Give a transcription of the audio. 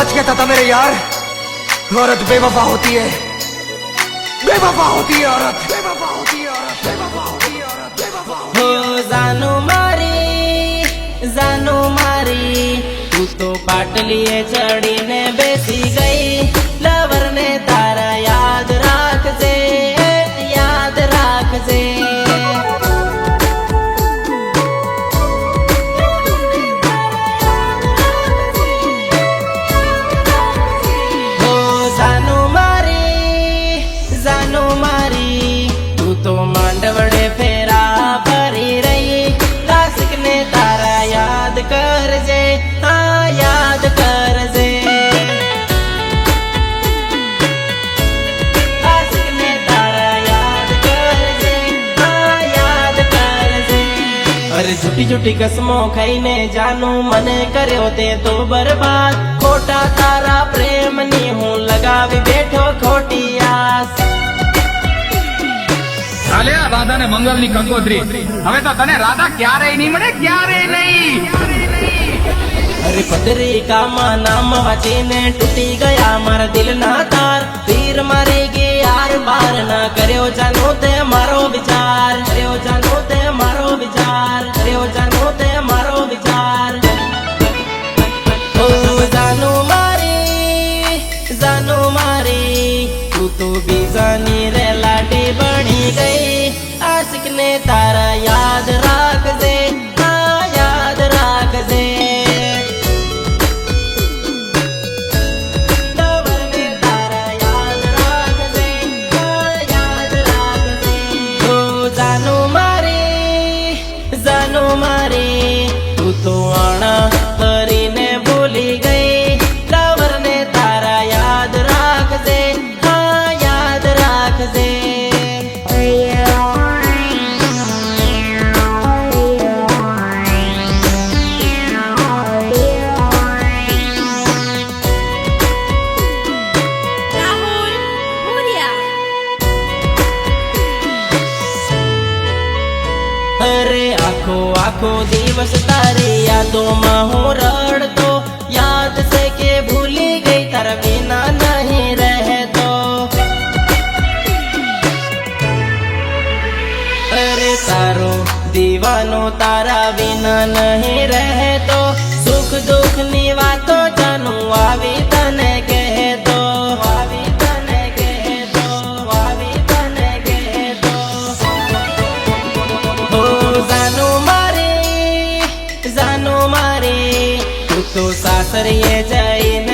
सच कहता था मेरे यार, औरत बेवफा होती है, बेवफा होती है औरत, बेवफा होती है औरत, बेवफा होती है औरत, बेवफा होती है। हो जानो मारी तू तो पाटलीए चढ़ीने बेसी गई, लवर ने तारा याद राखजे, याद राखजे। हो जानो मारी तू तो मांडवड़े फेरा भरी रही, लासिक ने तारा याद करजे, हाँ याद करजे। लासिक ने तारा याद करजे, हाँ याद करजे। अरे झूठी झूठी कसमों खाईने जानू मने कर्यो ते तो बर्बाद, खोटा तारा प्रेम नी हूँ लगावी बैठो खोटी आस। ચાલે આ રાધા ને મંગલ ની કંકોત્રી, હવે તો તને રાધા ક્યારેય નહીં મળે, ક્યારેય નહીં। अरे पत्रिका मां नाम वाचीने टूटी गया मारा दिल ना तार, तीर मारी गई यार बार ना कर्यो जानो ते मारो विचार, कर्यो जानो ते मारो विचार, कर्यो जानो ते मारो विचार। ओ जानो मारी तू तो बीजानी रे लाडी बनी गई, आशिक ने तारा याद राखजे, हाँ याद राखजे। तू तो आना करीने भूली गई, लवर ने तारा याद राखजे, हाँ याद राखजे। राहुल मुरिया। अरे आखो आखो दिवस तारी यादों में हूँ रड़तो, याद से के भूली गई तारा बिना नहीं रहे तो। अरे तारो दीवानो तारा बिना नहीं रहे तो, सुख दुख नी वातो जानू आवी तने कहे तो, आवी तने कहे तो, आवी तने कहे तो। ओ जानो मारी तू तो सासरिये जाईने